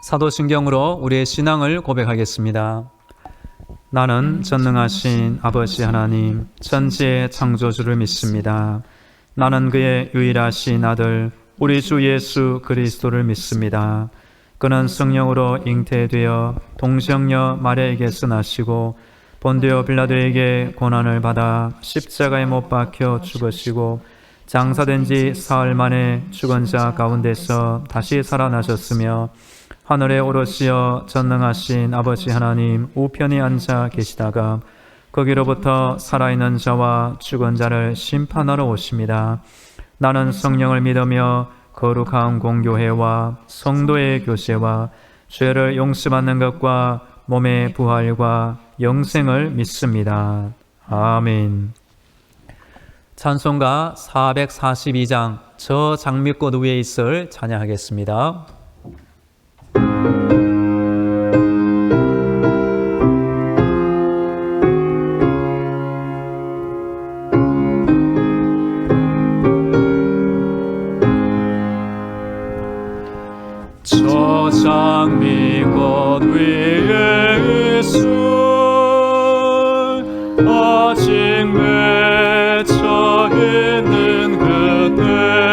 사도신경으로 우리의 신앙을 고백하겠습니다. 나는 전능하신 아버지 하나님, 천지의 창조주를 믿습니다. 나는 그의 유일하신 아들, 우리 주 예수 그리스도를 믿습니다. 그는 성령으로 잉태되어 동정녀 마리아에게서 나시고 본디오 빌라도에게 고난을 받아 십자가에 못 박혀 죽으시고 장사된 지 사흘 만에 죽은 자 가운데서 다시 살아나셨으며 하늘에 오르시어 전능하신 아버지 하나님 우편에 앉아 계시다가 거기로부터 살아있는 자와 죽은 자를 심판하러 오십니다. 나는 성령을 믿으며 거룩한 공교회와 성도의 교제와 죄를 용서받는 것과 몸의 부활과 영생을 믿습니다. 아멘. 찬송가 442장 저 장미꽃 위에 있을 찬양하겠습니다. 저 장미꽃 위에 있을 아직 맺혀 있는 그때에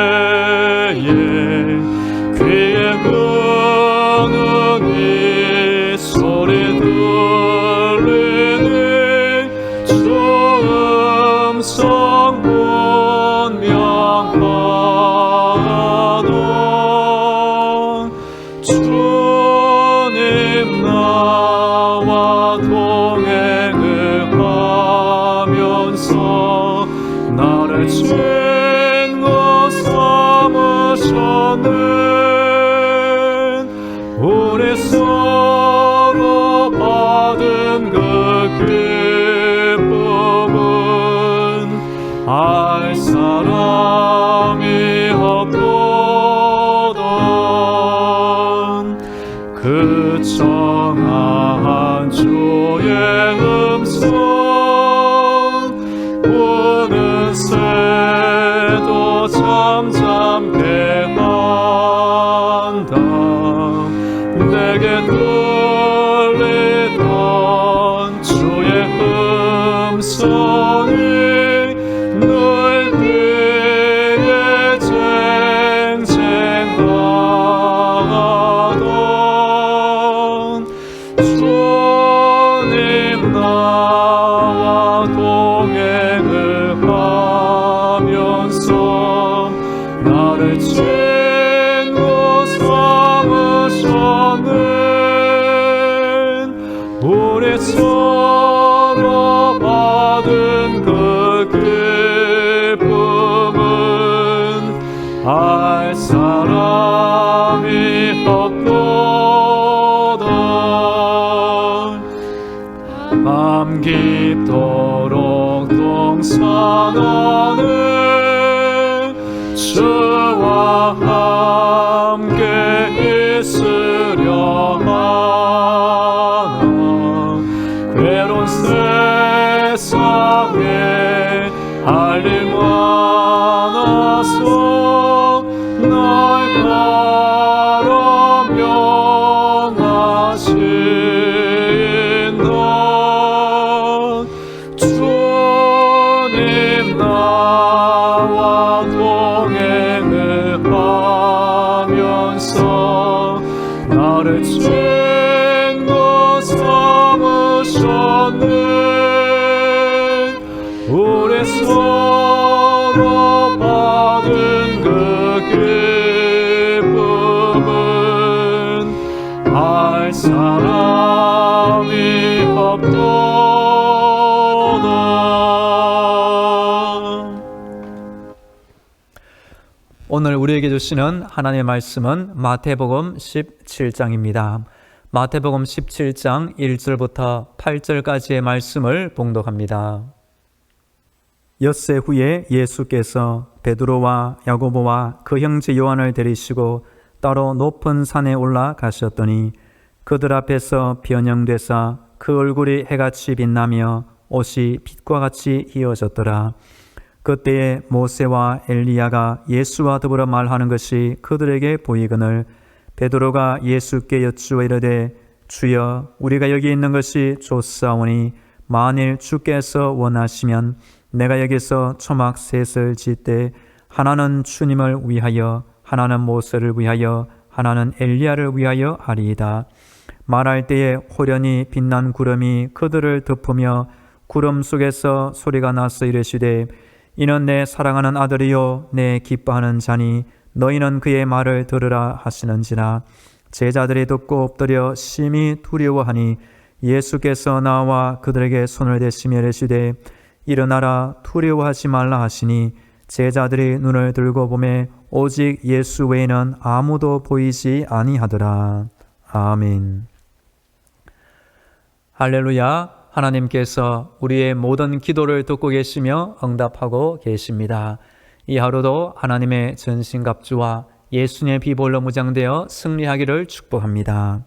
귀에 그는 이 소리 들리니 주 음성 분명하다. 주님 나와 동행을 하면서 나를 친구 삼으셨네. 우리 서로 받은 그 기쁨은 알 사람이 없도다. 그 청아한 주의 음성 우는 새도 잠잠게 한다. 내게 들리던 주의 음성이 늘 귀에 쟁쟁하다. 주님 나와 동행을 하면서 나를 친구 삼으셨네. 우리 서로 받은 그 기쁨은 알 사람이 없도다. 밤 깊도록 동산하는 주와 함께 있으려 하나. 괴로운 세상에 할 일 많아서 날 바라며 나신다. 주님 나와 동행을 하면서 나를 친구 삼으셨네. 우리 서로 받은 그 기쁨은 알 사람이 없도다. 오늘 우리에게 주시는 하나님의 말씀은 마태복음 17장입니다. 마태복음 17장 1절부터 8절까지의 말씀을 봉독합니다. 엿새 후에 예수께서 베드로와 야고보와 그 형제 요한을 데리시고 따로 높은 산에 올라가셨더니 그들 앞에서 변형되사 그 얼굴이 해같이 빛나며 옷이 빛과 같이 희어졌더라. 그때에 모세와 엘리야가 예수와 더불어 말하는 것이 그들에게 보이거늘 베드로가 예수께 여쭈어 이르되 주여 우리가 여기 있는 것이 좋사오니 만일 주께서 원하시면 내가 여기서 초막 셋을 짓되 하나는 주님을 위하여 하나는 모세를 위하여 하나는 엘리야를 위하여 하리이다. 말할 때에 호련히 빛난 구름이 그들을 덮으며 구름 속에서 소리가 나서 이르시되 이는 내 사랑하는 아들이요 내 기뻐하는 자니 너희는 그의 말을 들으라 하시는지라. 제자들이 듣고 엎드려 심히 두려워하니 예수께서 나와 그들에게 손을 대시며 이르시되 일어나라 두려워하지 말라 하시니 제자들이 눈을 들고 보매 오직 예수 외에는 아무도 보이지 아니하더라. 아멘. 할렐루야. 하나님께서 우리의 모든 기도를 듣고 계시며 응답하고 계십니다. 이 하루도 하나님의 전신갑주와 예수님의 비볼로 무장되어 승리하기를 축복합니다.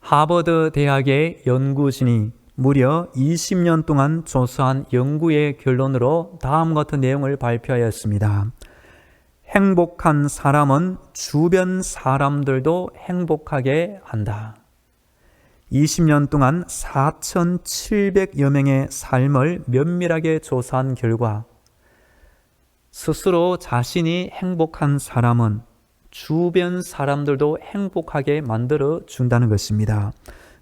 하버드 대학의 연구진이 무려 20년 동안 조사한 연구의 결론으로 다음과 같은 내용을 발표하였습니다. 행복한 사람은 주변 사람들도 행복하게 한다. 20년 동안 4,700여 명의 삶을 면밀하게 조사한 결과 스스로 자신이 행복한 사람은 주변 사람들도 행복하게 만들어 준다는 것입니다.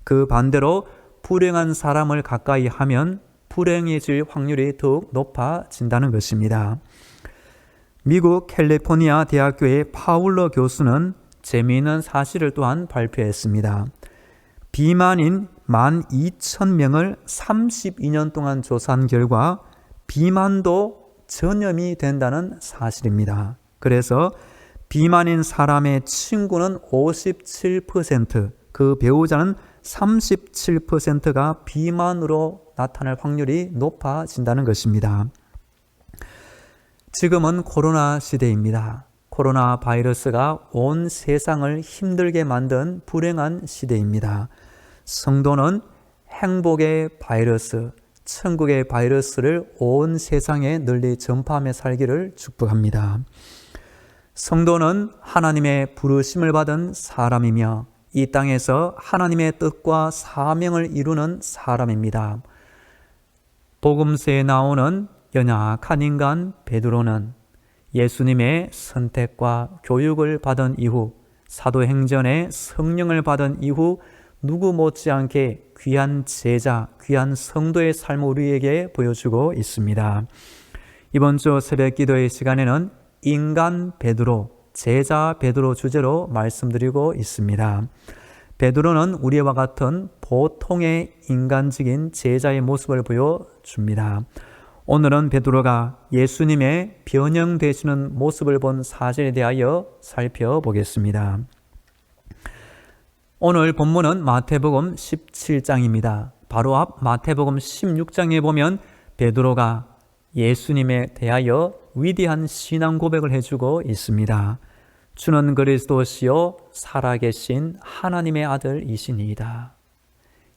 그 반대로 불행한 사람을 가까이 하면 불행해질 확률이 더욱 높아진다는 것입니다. 미국 캘리포니아 대학교의 파울러 교수는 재미있는 사실을 또한 발표했습니다. 비만인 12,000명을 32년 동안 조사한 결과 비만도 전염이 된다는 사실입니다. 그래서 비만인 사람의 친구는 57%, 그 배우자는 37%가 비만으로 나타날 확률이 높아진다는 것입니다. 지금은 코로나 시대입니다. 코로나 바이러스가 온 세상을 힘들게 만든 불행한 시대입니다. 성도는 행복의 바이러스, 천국의 바이러스를 온 세상에 널리 전파하며 살기를 축복합니다. 성도는 하나님의 부르심을 받은 사람이며 이 땅에서 하나님의 뜻과 사명을 이루는 사람입니다. 복음서에 나오는 연약한 인간 베드로는 예수님의 선택과 교육을 받은 이후 사도행전의 성령을 받은 이후 누구 못지않게 귀한 제자, 귀한 성도의 삶을 우리에게 보여주고 있습니다. 이번 주 새벽 기도의 시간에는 인간 베드로, 제자 베드로 주제로 말씀드리고 있습니다. 베드로는 우리와 같은 보통의 인간적인 제자의 모습을 보여줍니다. 오늘은 베드로가 예수님의 변형되시는 모습을 본 사실에 대하여 살펴보겠습니다. 오늘 본문은 마태복음 17장입니다. 바로 앞 마태복음 16장에 보면 베드로가 예수님에 대하여 위대한 신앙 고백을 해주고 있습니다. 주는 그리스도시요 살아계신 하나님의 아들이시니이다.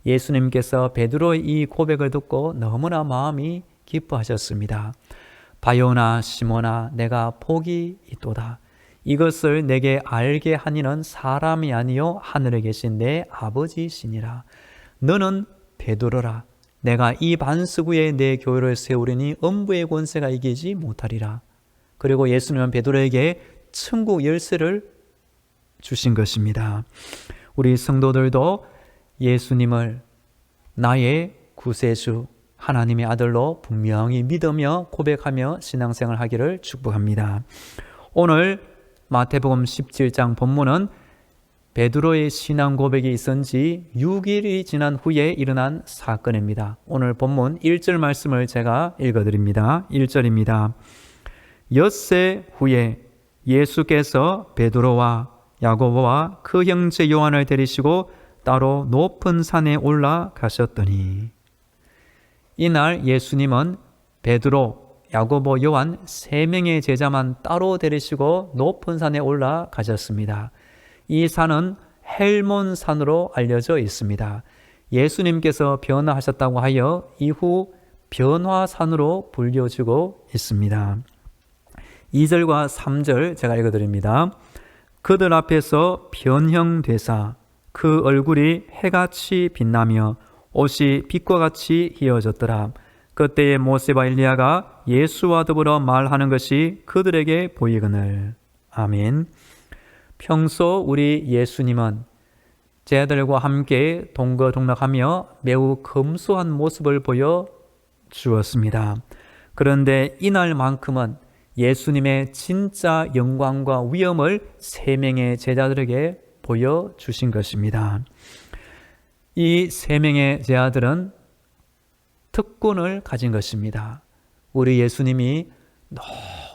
예수님께서 베드로의 이 고백을 듣고 너무나 마음이 기뻐하셨습니다. 바요나 시몬아 내가 복이 있도다. 이것을 내게 알게 하니는 사람이 아니요 하늘에 계신 내 아버지시니라. 너는 베드로라. 내가 이 반석 위에 내 교회를 세우리니 음부의 권세가 이기지 못하리라. 그리고 예수님은 베드로에게 천국 열쇠를 주신 것입니다. 우리 성도들도 예수님을 나의 구세주 하나님의 아들로 분명히 믿으며 고백하며 신앙생활 하기를 축복합니다. 오늘 마태복음 17장 본문은 베드로의 신앙 고백이 있은 지 6일이 지난 후에 일어난 사건입니다. 오늘 본문 1절 말씀을 제가 읽어드립니다. 1절입니다. 엿새 후에 예수께서 베드로와 야고보와 그 형제 요한을 데리시고 따로 높은 산에 올라가셨더니 이날 예수님은 베드로, 야고보, 요한 3명의 제자만 따로 데리시고 높은 산에 올라가셨습니다. 이 산은 헬몬산으로 알려져 있습니다. 예수님께서 변화하셨다고 하여 이후 변화산으로 불려지고 있습니다. 2절과 3절 제가 읽어드립니다. 그들 앞에서 변형되사 그 얼굴이 해같이 빛나며 옷이 빛과 같이 희어졌더라. 그때에 모세와 엘리야가 예수와 더불어 말하는 것이 그들에게 보이거늘. 아멘. 평소 우리 예수님은 제자들과 함께 동거동락하며 매우 검소한 모습을 보여 주었습니다. 그런데 이날만큼은 예수님의 진짜 영광과 위엄을 세 명의 제자들에게 보여주신 것입니다. 이 세 명의 제자들은 특권을 가진 것입니다. 우리 예수님이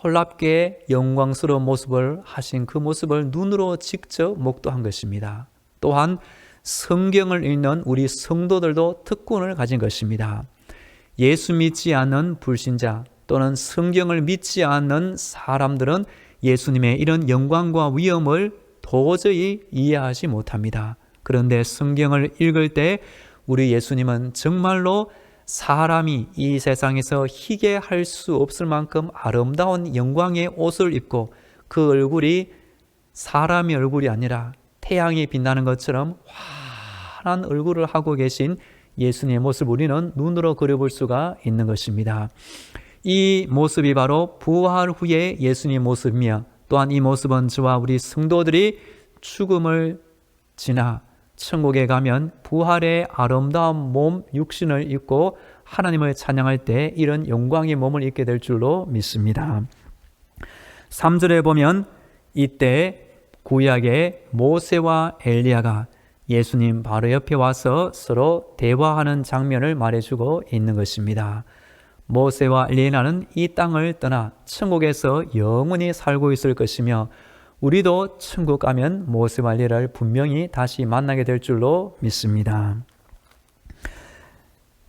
놀랍게 영광스러운 모습을 하신 그 모습을 눈으로 직접 목도한 것입니다. 또한 성경을 읽는 우리 성도들도 특권을 가진 것입니다. 예수 믿지 않는 불신자 또는 성경을 믿지 않는 사람들은 예수님의 이런 영광과 위엄을 도저히 이해하지 못합니다. 그런데 성경을 읽을 때 우리 예수님은 정말로 사람이 이 세상에서 희게 할 수 없을 만큼 아름다운 영광의 옷을 입고 그 얼굴이 사람의 얼굴이 아니라 태양이 빛나는 것처럼 환한 얼굴을 하고 계신 예수님의 모습을 우리는 눈으로 그려볼 수가 있는 것입니다. 이 모습이 바로 부활 후의 예수님의 모습이며 또한 이 모습은 저와 우리 성도들이 죽음을 지나 천국에 가면 부활의 아름다운 몸 육신을 입고 하나님을 찬양할 때 이런 영광의 몸을 입게 될 줄로 믿습니다. 3절에 보면 이때 구약의 모세와 엘리야가 예수님 바로 옆에 와서 서로 대화하는 장면을 말해주고 있는 것입니다. 모세와 엘리야는 이 땅을 떠나 천국에서 영원히 살고 있을 것이며 우리도 천국 가면 모세와 엘리야를 분명히 다시 만나게 될 줄로 믿습니다.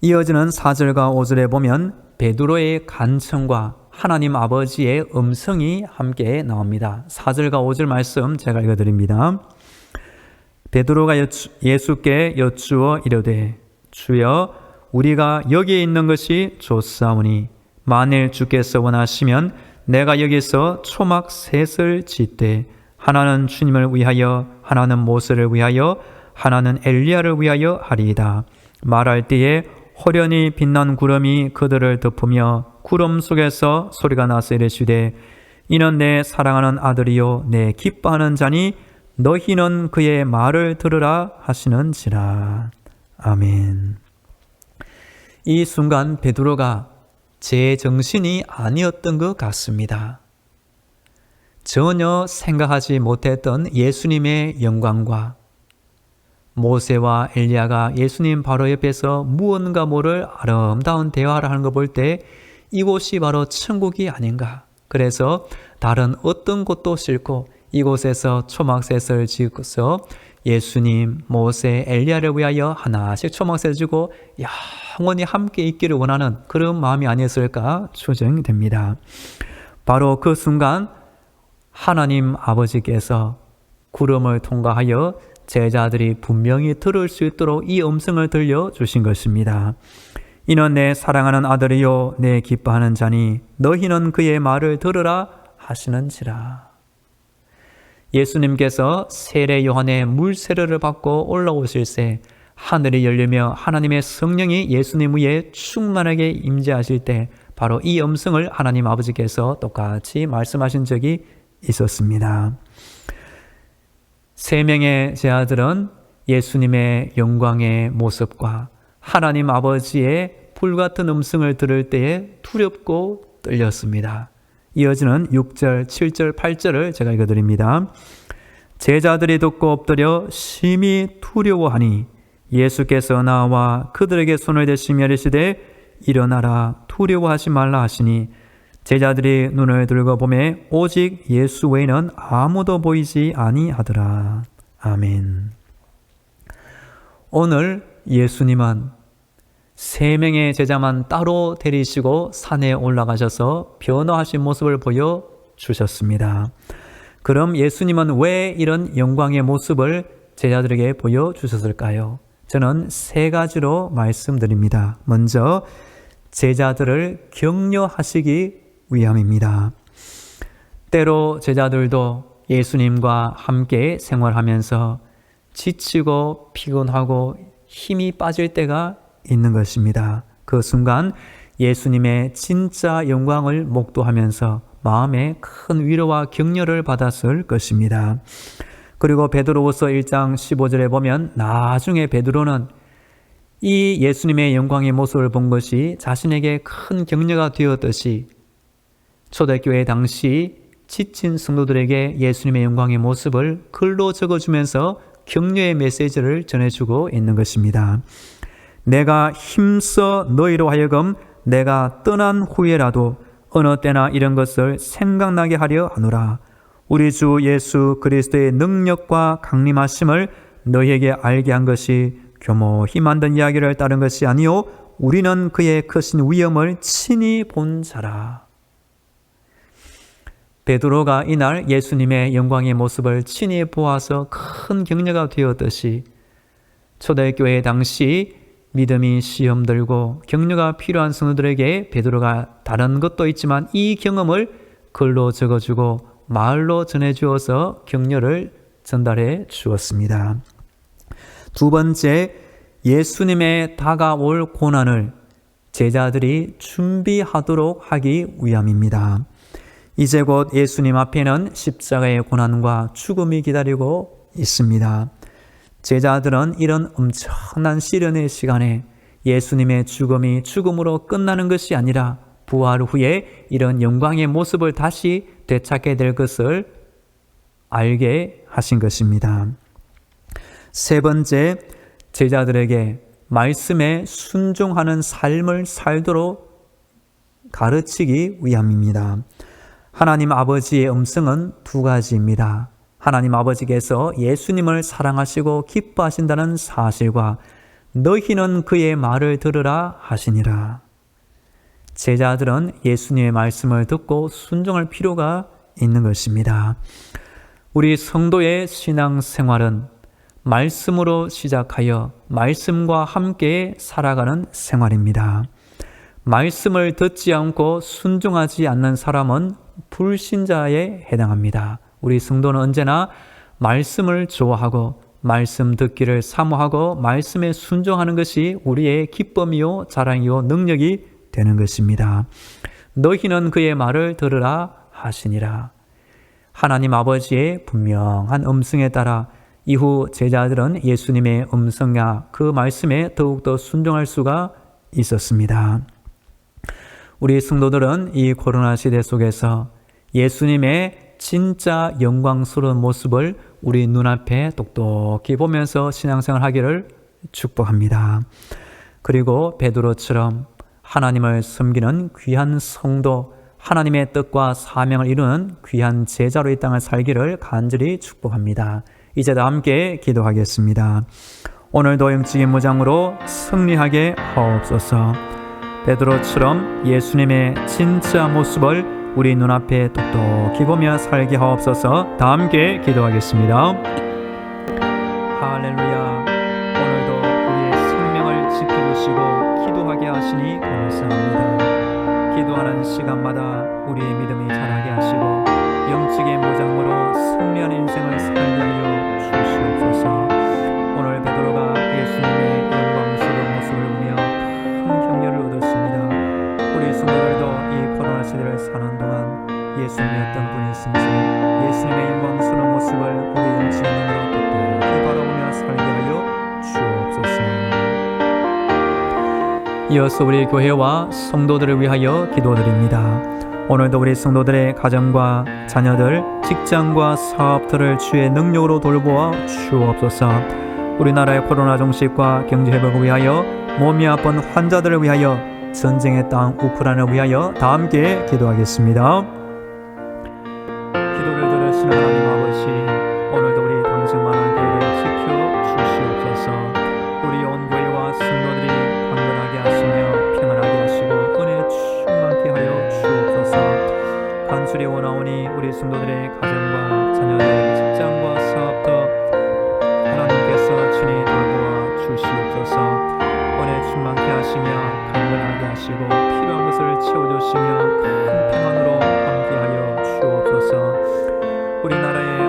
이어지는 4절과 5절에 보면 베드로의 간청과 하나님 아버지의 음성이 함께 나옵니다. 4절과 5절 말씀 제가 읽어드립니다. 베드로가 예수께 여쭈어 이르되 주여 우리가 여기에 있는 것이 좋사오니 만일 주께서 원하시면 내가 여기서 초막 셋을 짓되 하나는 주님을 위하여 하나는 모세를 위하여 하나는 엘리야를 위하여 하리이다. 말할 때에 호련히 빛난 구름이 그들을 덮으며 구름 속에서 소리가 나서 이르시되 이는 내 사랑하는 아들이요 내 기뻐하는 자니 너희는 그의 말을 들으라 하시는지라. 아멘. 이 순간 베드로가 제 정신이 아니었던 것 같습니다. 전혀 생각하지 못했던 예수님의 영광과 모세와 엘리야가 예수님 바로 옆에서 무언가 모를 아름다운 대화를 하는 거 볼 때 이곳이 바로 천국이 아닌가. 그래서 다른 어떤 곳도 싫고 이곳에서 초막셋을 지어서 예수님, 모세, 엘리야를 위하여 하나씩 초막셋을 지고 영원히 함께 있기를 원하는 그런 마음이 아니었을까 추정됩니다. 바로 그 순간 하나님 아버지께서 구름을 통과하여 제자들이 분명히 들을 수 있도록 이 음성을 들려주신 것입니다. 이는 내 사랑하는 아들이요 내 기뻐하는 자니 너희는 그의 말을 들으라 하시는지라. 예수님께서 세례 요한의 물 세례를 받고 올라오실 때 하늘이 열리며 하나님의 성령이 예수님 위에 충만하게 임재하실 때 바로 이 음성을 하나님 아버지께서 똑같이 말씀하신 적이 있었습니다. 세 명의 제자들은 예수님의 영광의 모습과 하나님 아버지의 불같은 음성을 들을 때에 두렵고 떨렸습니다. 이어지는 6절, 7절, 8절을 제가 읽어드립니다. 제자들이 듣고 엎드려 심히 두려워하니 예수께서 나와 그들에게 손을 대시며 이르시되 일어나라 두려워하지 말라 하시니 제자들이 눈을 들고 보매 오직 예수 외에는 아무도 보이지 아니하더라. 아멘. 오늘 예수님은 세 명의 제자만 따로 데리시고 산에 올라가셔서 변화하신 모습을 보여주셨습니다. 그럼 예수님은 왜 이런 영광의 모습을 제자들에게 보여주셨을까요? 저는 세 가지로 말씀드립니다. 먼저 제자들을 격려하시기 위함입니다. 때로 제자들도 예수님과 함께 생활하면서 지치고 피곤하고 힘이 빠질 때가 있는 것입니다. 그 순간 예수님의 진짜 영광을 목도하면서 마음에 큰 위로와 격려를 받았을 것입니다. 그리고 베드로후서 1장 15절에 보면 나중에 베드로는 이 예수님의 영광의 모습을 본 것이 자신에게 큰 격려가 되었듯이 초대교회 당시 지친 성도들에게 예수님의 영광의 모습을 글로 적어주면서 격려의 메시지를 전해주고 있는 것입니다. 내가 힘써 너희로 하여금 내가 떠난 후에라도 어느 때나 이런 것을 생각나게 하려 하노라. 우리 주 예수 그리스도의 능력과 강림하심을 너희에게 알게 한 것이 교모히 만든 이야기를 따른 것이 아니요 우리는 그의 크신 위엄을 친히 본 자라. 베드로가 이날 예수님의 영광의 모습을 친히 보아서 큰 격려가 되었듯이 초대교회 당시 믿음이 시험 들고 격려가 필요한 성도들에게 베드로가 다른 것도 있지만 이 경험을 글로 적어주고 말로 전해주어서 격려를 전달해 주었습니다. 두 번째, 예수님의 다가올 고난을 제자들이 준비하도록 하기 위함입니다. 이제 곧 예수님 앞에는 십자가의 고난과 죽음이 기다리고 있습니다. 제자들은 이런 엄청난 시련의 시간에 예수님의 죽음이 죽음으로 끝나는 것이 아니라 부활 후에 이런 영광의 모습을 다시 되찾게 될 것을 알게 하신 것입니다. 세 번째, 제자들에게 말씀에 순종하는 삶을 살도록 가르치기 위함입니다. 하나님 아버지의 음성은 두 가지입니다. 하나님 아버지께서 예수님을 사랑하시고 기뻐하신다는 사실과 너희는 그의 말을 들으라 하시니라. 제자들은 예수님의 말씀을 듣고 순종할 필요가 있는 것입니다. 우리 성도의 신앙생활은 말씀으로 시작하여 말씀과 함께 살아가는 생활입니다. 말씀을 듣지 않고 순종하지 않는 사람은 불신자에 해당합니다. 우리 성도는 언제나 말씀을 좋아하고 말씀 듣기를 사모하고 말씀에 순종하는 것이 우리의 기쁨이요 자랑이요 능력이 되는 것입니다. 너희는 그의 말을 들으라 하시니라. 하나님 아버지의 분명한 음성에 따라 이후 제자들은 예수님의 음성과 그 말씀에 더욱더 순종할 수가 있었습니다. 우리 성도들은 이 코로나 시대 속에서 예수님의 진짜 영광스러운 모습을 우리 눈앞에 똑똑히 보면서 신앙생활 하기를 축복합니다. 그리고 베드로처럼 하나님을 섬기는 귀한 성도, 하나님의 뜻과 사명을 이루는 귀한 제자로 이 땅을 살기를 간절히 축복합니다. 이제 다 함께 기도하겠습니다. 오늘도 영적인 무장으로 승리하게 하옵소서. 베드로처럼 예수님의 진짜 모습을 우리 눈앞에 똑똑히 보며 살게 하옵소서. 다 함께 기도하겠습니다. 할렐루야. 오늘도 우리의 생명을 지켜주시고 기도하게 하시니 감사합니다. 기도하는 시간마다 우리의 믿음이 자라게 하시고 영적인 무장으로 승리하는 인생을 살게 하여 주시옵소서. 오늘 베드로가 예수님의 영광스러운 모습을 보며 큰 격려를 얻었습니다. 우리 성도들도 이 코로나 시대를 사는 동안 예수님이 어떤 분이신지 예수님의 영광스러운 모습을 우리 영적인 눈으로 똑똑히 바라보며 살게 하여 주옵소서. 이어서 우리 교회와 성도들을 위하여 기도드립니다. 오늘도 우리 성도들의 가정과 자녀들, 직장과 사업들을 주의 능력으로 돌보아 주옵소서. 우리나라의 코로나 종식과 경제 회복을 위하여 몸이 아픈 환자들을 위하여 전쟁의 땅 우크라이나를 위하여 다 함께 기도하겠습니다. 기도를 들으시는 하나님 아버지, 오늘도 우리 당신만한 교회를 지켜주시옵소서. 우리 온 교회와 성도들이 강건하게 하시며 평안하게 하시고 은혜 충만케 하여 주옵소서. 간절히 원하오니 우리 성도들의 가정과 자녀들, 직장과 사업도 하나님께서 친히 돌보아 주시옵소서. 은혜 충만케 하시며 강건하게 하시고 필요한 것을 채워주시며 큰 평안으로 함께하여 주옵소서. 우리나라의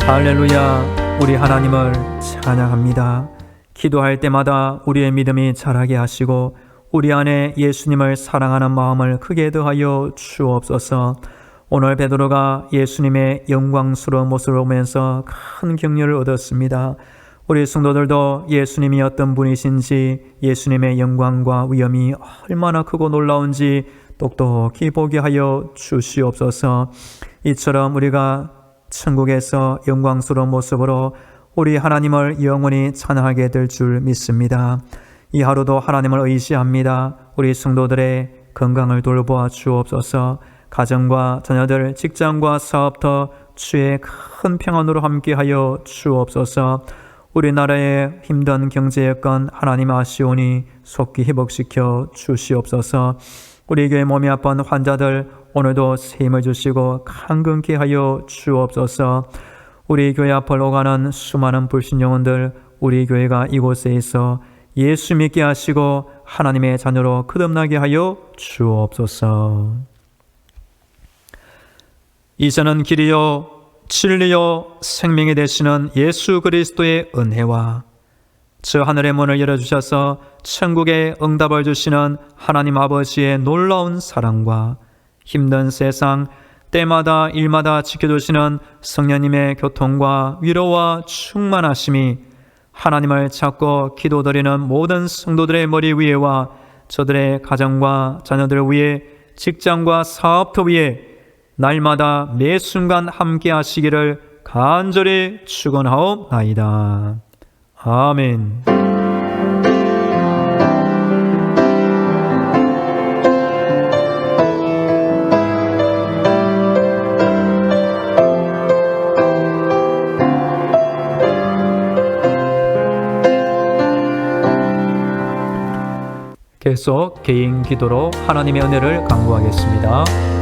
할렐루야. 우리 하나님을 찬양합니다. 기도할 때마다 우리의 믿음이 자라게 하시고 우리 안에 예수님을 사랑하는 마음을 크게 더하여 주옵소서. 오늘 베드로가 예수님의 영광스러운 모습을 보면서 큰 격려를 얻었습니다. 우리 성도들도 예수님이 어떤 분이신지, 예수님의 영광과 위엄이 얼마나 크고 놀라운지 똑똑히 보게 하여 주시옵소서. 이처럼 우리가 천국에서 영광스러운 모습으로 우리 하나님을 영원히 찬양하게 될 줄 믿습니다. 이 하루도 하나님을 의지합니다. 우리 성도들의 건강을 돌보아 주옵소서. 가정과 자녀들, 직장과 사업터 주의 큰 평안으로 함께하여 주옵소서. 우리나라의 힘든 경제 여건 하나님 아시오니 속히 회복시켜 주시옵소서. 우리 교회 몸이 아픈 환자들 오늘도 새 힘을 주시고 강건케 하여 주옵소서. 우리 교회 앞을 오가는 수많은 불신 영혼들, 우리 교회가 이곳에 있어 예수 믿게 하시고 하나님의 자녀로 거듭나게 하여 주옵소서. 이제는 길이요 진리요 생명이 되시는 예수 그리스도의 은혜와 저 하늘의 문을 열어주셔서 천국의 응답을 주시는 하나님 아버지의 놀라운 사랑과 힘든 세상 때마다 일마다 지켜주시는 성령님의 교통과 위로와 충만하심이 하나님을 찾고 기도드리는 모든 성도들의 머리 위에와 저들의 가정과 자녀들 위에, 직장과 사업터 위에 날마다 매 순간 함께 하시기를 간절히 축원하옵나이다. 아멘. 계속 개인 기도로 하나님의 은혜를 간구하겠습니다.